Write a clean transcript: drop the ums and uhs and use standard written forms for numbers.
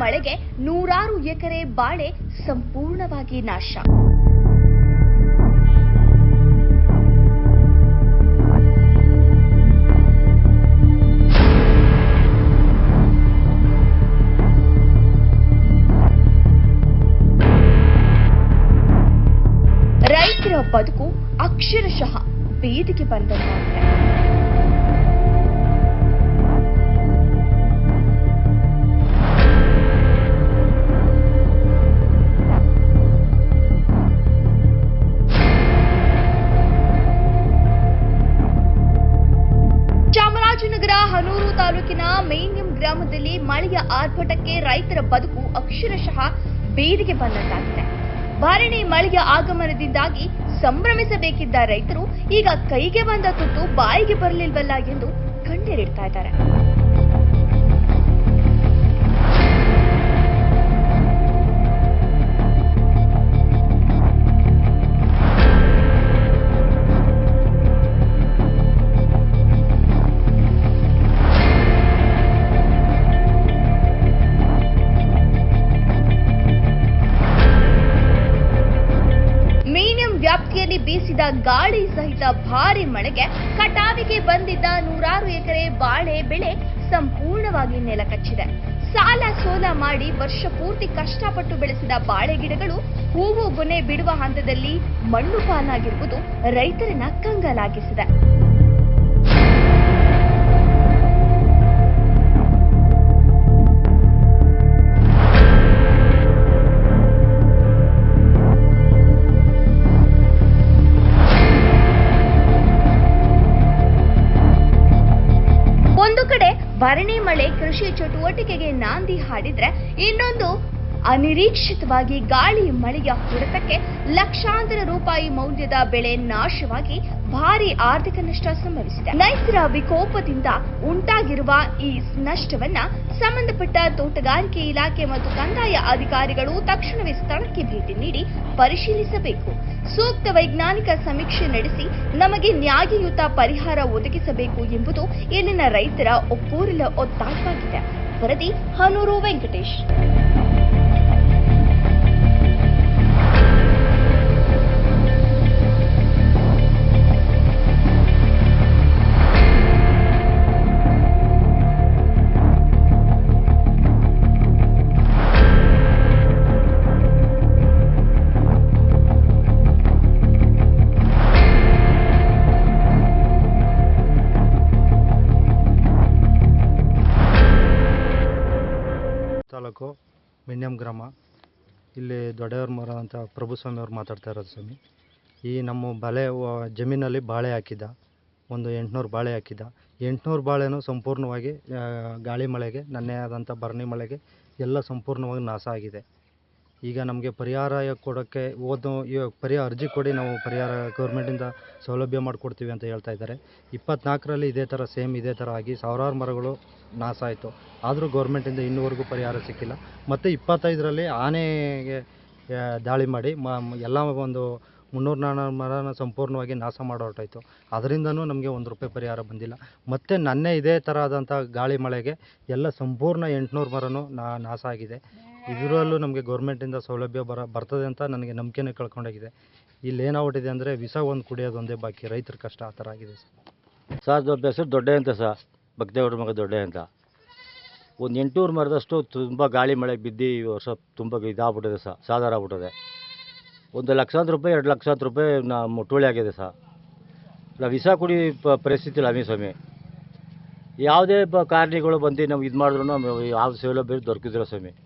ಮಳೆಗೆ ನೂರಾರು ಎಕರೆ ಬಾಳೆ ಸಂಪೂರ್ಣವಾಗಿ ನಾಶ. ರೈತರ ಬದುಕು ಅಕ್ಷರಶಃ ಬೀದಿಗೆ ಬಂದಂತಾಗಿದೆ. ಚಾಮರಾಜನಗರ ಹನೂರು ತಾಲೂಕಿನ ಮೇನ್ಯಂ ಗ್ರಾಮದಲ್ಲಿ ಮಳೆಯ ಆರ್ಭಟಕ್ಕೆ ರೈತರ ಬದುಕು ಅಕ್ಷರಶಃ ಬೀದಿಗೆ ಬಂದಂತಾಗಿದೆ. ಭರಣಿ ಮಳೆಯ ಆಗಮನದಿಂದಾಗಿ ಸಂಭ್ರಮಿಸಬೇಕಿದ್ದ ರೈತರು ಈಗ ಕೈಗೆ ಬಂದ ತುತ್ತು ಬಾಯಿಗೆ ಬರಲಿಲ್ವಲ್ಲ ಎಂದು ಕಣ್ಣೀರಿಡ್ತಾ ಇದ್ದಾರೆ. ವ್ಯಾಪ್ತಿಯಲ್ಲಿ ಬೀಸಿದ ಗಾಳಿ ಸಹಿತ ಭಾರಿ ಮಳೆಗೆ ಕಟಾವಿಗೆ ಬಂದಿದ್ದ ನೂರಾರು ಎಕರೆ ಬಾಳೆ ಬೆಳೆ ಸಂಪೂರ್ಣವಾಗಿ ನೆಲಕಚ್ಚಿದೆ. ಸಾಲ ಸೋಲ ಮಾಡಿ ವರ್ಷ ಪೂರ್ತಿ ಕಷ್ಟಪಟ್ಟು ಬೆಳೆಸಿದ ಬಾಳೆ ಗಿಡಗಳು ಹೂವು ಗೊನೆ ಬಿಡುವ ಹಂತದಲ್ಲಿ ಮಣ್ಣು ಪಾಲಾಗಿರುವುದು ರೈತರನ್ನ ಕಂಗಾಲಾಗಿಸಿದೆ. ಒಂದು ಕಡೆ ಭರಣಿ ಮಳೆ ಕೃಷಿ ಚಟುವಟಿಕೆಗೆ ನಾಂದಿ ಹಾಡಿದ್ರೆ, ಇನ್ನೊಂದು ಅನಿರೀಕ್ಷಿತವಾಗಿ ಗಾಳಿ ಮಳೆಯ ಹೊಡೆತಕ್ಕೆ ಲಕ್ಷಾಂತರ ರೂಪಾಯಿ ಮೌಲ್ಯದ ಬೆಳೆ ನಾಶವಾಗಿ ಭಾರಿ ಆರ್ಥಿಕ ನಷ್ಟ ಸಂಭವಿಸಿದೆ. ನೈಸರ್ಗಿಕ ವಿಕೋಪದಿಂದ ಉಂಟಾಗಿರುವ ಈ ನಷ್ಟವನ್ನ ಸಂಬಂಧಪಟ್ಟ ತೋಟಗಾರಿಕೆ ಇಲಾಖೆ ಮತ್ತು ಕಂದಾಯ ಅಧಿಕಾರಿಗಳು ತಕ್ಷಣವೇ ಸ್ಥಳಕ್ಕೆ ಭೇಟಿ ನೀಡಿ ಪರಿಶೀಲಿಸಬೇಕು. ಸೂಕ್ತ ವೈಜ್ಞಾನಿಕ ಸಮೀಕ್ಷೆ ನಡೆಸಿ ನಮಗೆ ನ್ಯಾಯಯುತ ಪರಿಹಾರ ಒದಗಿಸಬೇಕು ಎಂಬುದು ಇಲ್ಲಿನ ರೈತರ ಒಪ್ಪೂರಿನ ಒತ್ತಾಯವಾಗಿದೆ. ವರದಿ ಹನೂರು ವೆಂಕಟೇಶ್. ತಾಲೂಕು ಮೇನ್ಯಂ ಗ್ರಾಮ. ಇಲ್ಲಿ ದೊಡ್ಡವ್ರ ಮರ ಅಂತ ಪ್ರಭುಸ್ವಾಮಿ ಅವ್ರು ಮಾತಾಡ್ತಾ ಇರೋದು ಸ್ವಾಮಿ. ಈ ನಮ್ಮ ಜಮೀನಲ್ಲಿ ಬಾಳೆ ಹಾಕಿದ್ದ, ಒಂದು 800 ಬಾಳೆ ಹಾಕಿದ್ದ. 800 ಬಾಳೆನೂ ಸಂಪೂರ್ಣವಾಗಿ ಗಾಳಿ ಮಳೆಗೆ, ನೆನ್ನೆ ಆದಂಥ ಭರಣಿ ಮಳೆಗೆ ಎಲ್ಲ ಸಂಪೂರ್ಣವಾಗಿ ನಾಶ ಆಗಿದೆ. ಈಗ ನಮಗೆ ಪರಿಹಾರ ಕೊಡೋಕ್ಕೆ ಪರಿಹಾರ ಅರ್ಜಿ ಕೊಡಿ, ನಾವು ಪರಿಹಾರ ಗೌರ್ಮೆಂಟಿಂದ ಸೌಲಭ್ಯ ಮಾಡಿಕೊಡ್ತೀವಿ ಅಂತ ಹೇಳ್ತಾ ಇದ್ದಾರೆ. 24ರಲ್ಲಿ ಇದೇ ಥರ ಆಗಿ ಸಾವಿರಾರು ಮರಗಳು ನಾಶ ಆಯಿತು. ಆದರೂ ಗೌರ್ಮೆಂಟಿಂದ ಇನ್ನೂವರೆಗೂ ಪರಿಹಾರ ಸಿಕ್ಕಿಲ್ಲ. ಮತ್ತು 25ರಲ್ಲಿ ಆನೆಗೆ ದಾಳಿ ಮಾಡಿ ಎಲ್ಲ ಒಂದು 300-400 ಮರನ ಸಂಪೂರ್ಣವಾಗಿ ನಾಶ ಹೊರಟಾಯಿತು. ಅದರಿಂದನೂ ನಮಗೆ ₹1 ಪರಿಹಾರ ಬಂದಿಲ್ಲ. ಮತ್ತು ನನ್ನೆ ಇದೇ ಥರ ಆದಂಥ ಗಾಳಿ ಮಳೆಗೆ ಎಲ್ಲ ಸಂಪೂರ್ಣ 800 ಮರನೂ ನಾಶ ಆಗಿದೆ. ಇದರಲ್ಲೂ ನಮಗೆ ಗೌರ್ಮೆಂಟಿಂದ ಸೌಲಭ್ಯ ಬರ್ತದೆ ಅಂತ ನನಗೆ ನಂಬಿಕೆನೇ ಕಳ್ಕೊಂಡೋಗಿದೆ. ಇಲ್ಲಿ ಏನಾಗ್ಬಿಟ್ಟಿದೆ ಅಂದರೆ ವಿಷ ಒಂದು ಕುಡಿಯೋದೊಂದೇ ಬಾಕಿ. ರೈತರ ಕಷ್ಟ ಆ ಥರ ಆಗಿದೆ ಸರ್. ಹೆಸರು ದೊಡ್ಡೆ ಅಂತ ಸರ್, ಭಕ್ತೇವ್ರ ಮಗ ದೊಡ್ಡೆ ಅಂತ. ಒಂದು 800 ಮರದಷ್ಟು ತುಂಬ ಗಾಳಿ ಮಳೆ ಬಿದ್ದು ಈ ವರ್ಷ ತುಂಬ ಇದಾಗ್ಬಿಟ್ಟಿದೆ ಸರ್, ಸಾಧಾರ ಆಗ್ಬಿಟ್ಟಿದೆ. ₹1,00,000 2 ಲಕ್ಷ ರೂಪಾಯಿ ಮುಟ್ಟುವಳಿ ಆಗಿದೆ ಸರ್. ನಾವು ವಿಷ ಕುಡಿ ಪರಿಸ್ಥಿತಿ ಇಲ್ಲ ಸ್ವಾಮಿ. ಯಾವುದೇ ಕಾರಣಗಳು ಬಂದು ನಾವು ಇದು ಮಾಡಿದ್ರು ಯಾವ ಸೌಲಭ್ಯ ದೊರಕಿದಿಲ್ಲ ಸ್ವಾಮಿ.